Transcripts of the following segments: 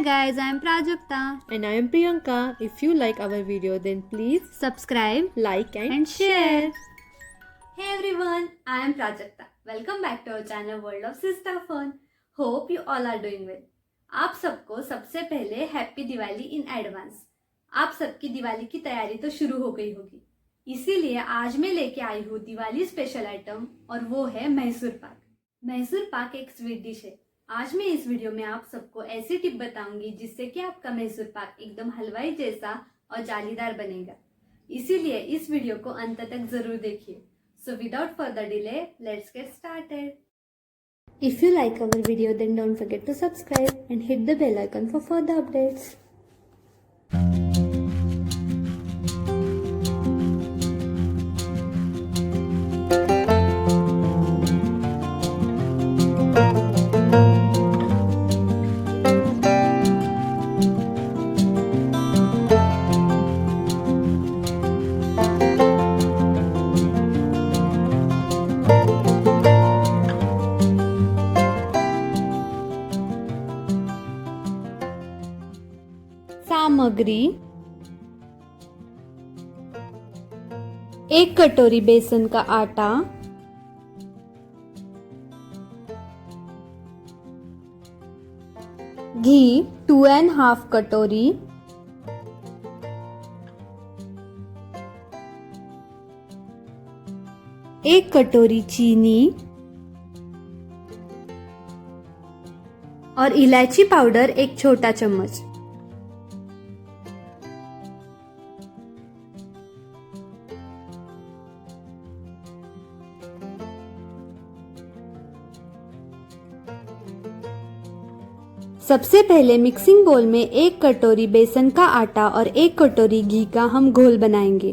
guys, I am Prajakta. And I am Priyanka. If you like our video, then please Subscribe like and share. Hey everyone, I am Prajakta. Welcome back to our channel World of Sister Fun. Hope you all are doing well. आप सबको सबसे पहले happy Diwali in advance. आप सबकी दिवाली की तैयारी तो शुरू हो गई होगी, इसीलिए आज मैं लेके आई हूँ दिवाली स्पेशल आइटम और वो है मैसूर पाक। मैसूर पाक एक स्वीट डिश है। आज मैं इस वीडियो में आप सबको ऐसी टिप बताऊंगी जिससे कि आपका मैसूर पाक एकदम हलवाई जैसा और जालीदार बनेगा। इसीलिए इस वीडियो को अंत तक जरूर देखिए। So without further delay, let's get started. If you like our video, then don't forget to subscribe and hit the bell icon for further updates. सामग्री: 1 कटोरी बेसन का आटा, घी 2.5 कटोरी, एक कटोरी चीनी और इलायची पाउडर 1 छोटा चम्मच। सबसे पहले मिक्सिंग बोल में 1 कटोरी बेसन का आटा और 1 कटोरी घी का हम घोल बनाएंगे।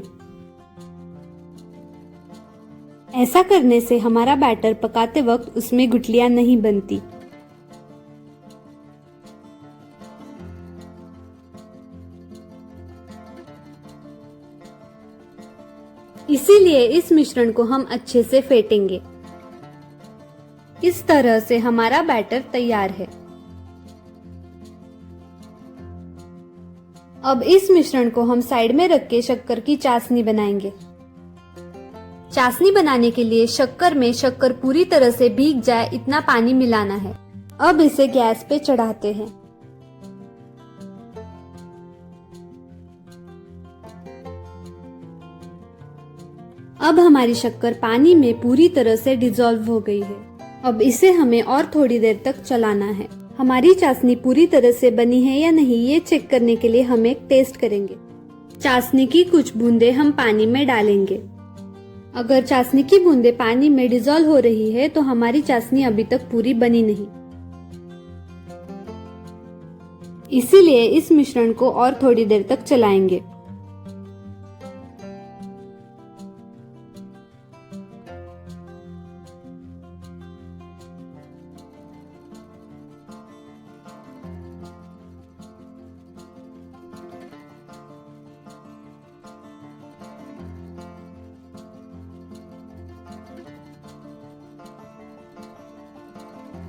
ऐसा करने से हमारा बैटर पकाते वक्त उसमें गुठलियां नहीं बनती। इसीलिए इस मिश्रण को हम अच्छे से फेंटेंगे। इस तरह से हमारा बैटर तैयार है। अब इस मिश्रण को हम साइड में रख के शक्कर की चाशनी बनाएंगे। चाशनी बनाने के लिए शक्कर में शक्कर पूरी तरह से भीग जाए इतना पानी मिलाना है। अब इसे गैस पे चढ़ाते हैं। अब हमारी शक्कर पानी में पूरी तरह से डिसॉल्व हो गई है। अब इसे हमें और थोड़ी देर तक चलाना है। हमारी चाशनी पूरी तरह से बनी है या नहीं ये चेक करने के लिए हम एक टेस्ट करेंगे। चाशनी की कुछ बूंदे हम पानी में डालेंगे। अगर चाशनी की बूंदे पानी में डिसॉल्व हो रही है तो हमारी चाशनी अभी तक पूरी बनी नहीं। इसीलिए इस मिश्रण को और थोड़ी देर तक चलाएंगे।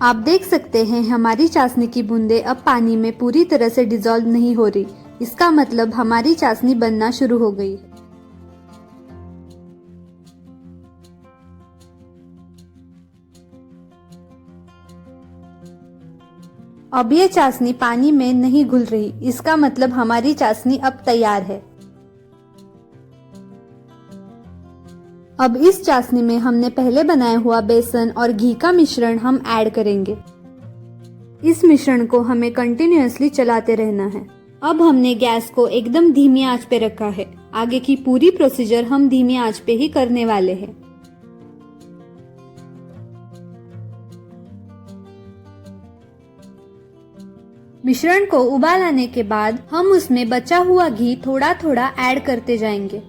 आप देख सकते हैं हमारी चाशनी की बूंदें अब पानी में पूरी तरह से डिसॉल्व नहीं हो रही। इसका मतलब हमारी चाशनी बनना शुरू हो गई है। अब ये चाशनी पानी में नहीं घुल रही, इसका मतलब हमारी चाशनी अब तैयार है। अब इस चाशनी में हमने पहले बनाया हुआ बेसन और घी का मिश्रण हम ऐड करेंगे। इस मिश्रण को हमें कंटिन्यूअसली चलाते रहना है। अब हमने गैस को एकदम धीमी आंच पे रखा है। आगे की पूरी प्रोसीजर हम धीमी आंच पे ही करने वाले हैं। मिश्रण को उबाल आने के बाद हम उसमें बचा हुआ घी थोड़ा थोड़ा ऐड करते जाएंगे।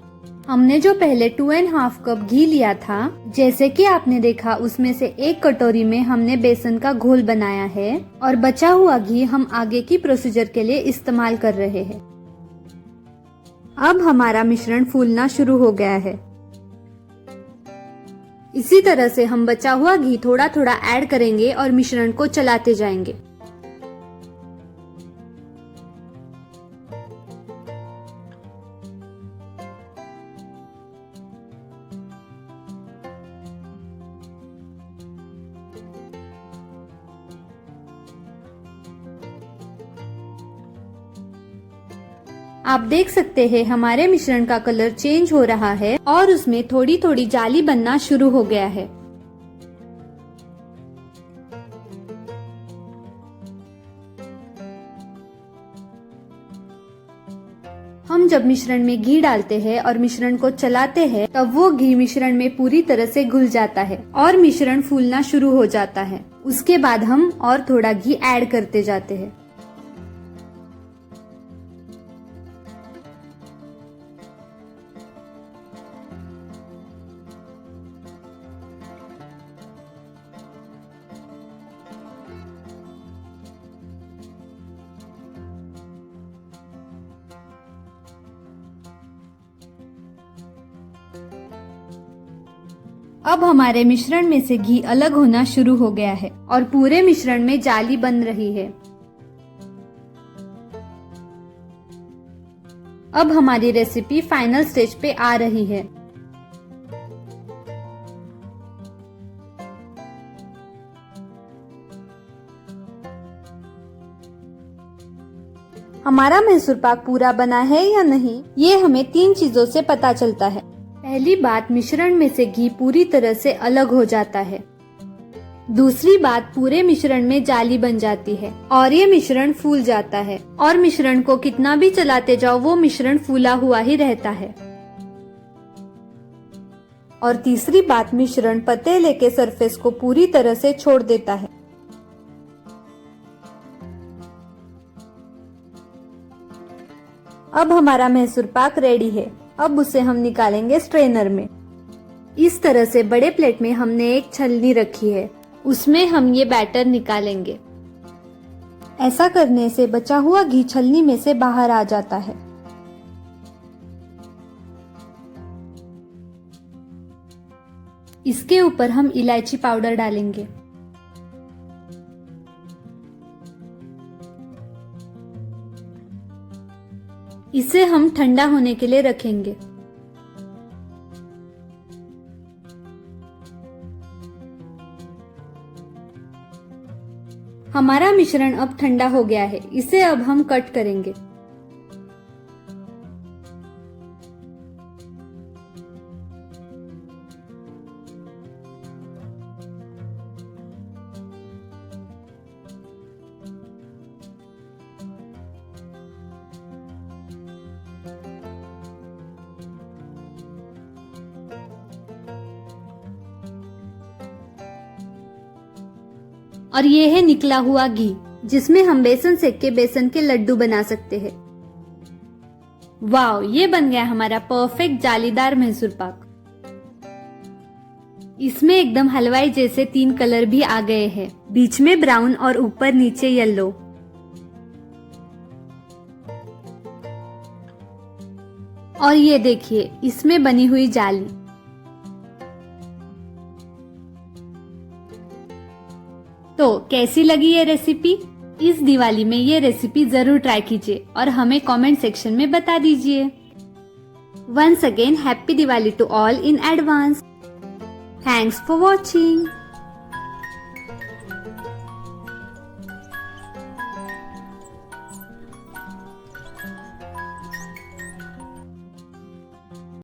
हमने जो पहले 2.5 कप घी लिया था, जैसे कि आपने देखा उसमें से 1 कटोरी में हमने बेसन का घोल बनाया है और बचा हुआ घी हम आगे की प्रोसीजर के लिए इस्तेमाल कर रहे हैं। अब हमारा मिश्रण फूलना शुरू हो गया है। इसी तरह से हम बचा हुआ घी थोड़ा थोड़ा ऐड करेंगे और मिश्रण को चलाते जाएंगे। आप देख सकते हैं हमारे मिश्रण का कलर चेंज हो रहा है और उसमें थोड़ी थोड़ी जाली बनना शुरू हो गया है। हम जब मिश्रण में घी डालते हैं और मिश्रण को चलाते हैं तब वो घी मिश्रण में पूरी तरह से घुल जाता है और मिश्रण फूलना शुरू हो जाता है। उसके बाद हम और थोड़ा घी ऐड करते जाते हैं। अब हमारे मिश्रण में से घी अलग होना शुरू हो गया है और पूरे मिश्रण में जाली बन रही है। अब हमारी रेसिपी फाइनल स्टेज पे आ रही है। हमारा मैसूर पाक पूरा बना है या नहीं, ये हमें 3 चीजों से पता चलता है। पहली बात, मिश्रण में से घी पूरी तरह से अलग हो जाता है। दूसरी बात, पूरे मिश्रण में जाली बन जाती है और ये मिश्रण फूल जाता है और मिश्रण को कितना भी चलाते जाओ वो मिश्रण फूला हुआ ही रहता है। और तीसरी बात, मिश्रण पतीले के सरफेस को पूरी तरह से छोड़ देता है। अब हमारा मैसूर पाक रेडी है। अब उसे हम निकालेंगे स्ट्रेनर में। इस तरह से बड़े प्लेट में हमने एक छलनी रखी है, उसमें हम ये बैटर निकालेंगे। ऐसा करने से बचा हुआ घी छलनी में से बाहर आ जाता है। इसके ऊपर हम इलायची पाउडर डालेंगे। इसे हम ठंडा होने के लिए रखेंगे। हमारा मिश्रण अब ठंडा हो गया है, इसे अब हम कट करेंगे। और ये है निकला हुआ घी, जिसमें हम बेसन सेक के बेसन के लड्डू बना सकते हैं। वाओ, ये बन गया हमारा परफेक्ट जालीदार मैसूर पाक। इसमें एकदम हलवाई जैसे 3 कलर भी आ गए हैं, बीच में ब्राउन और ऊपर नीचे येलो। और ये देखिए, इसमें बनी हुई जाली। तो कैसी लगी ये रेसिपी? इस दिवाली में ये रेसिपी जरूर ट्राई कीजिए और हमें कमेंट सेक्शन में बता दीजिए। Once again, happy Diwali to all in advance. Thanks for watching.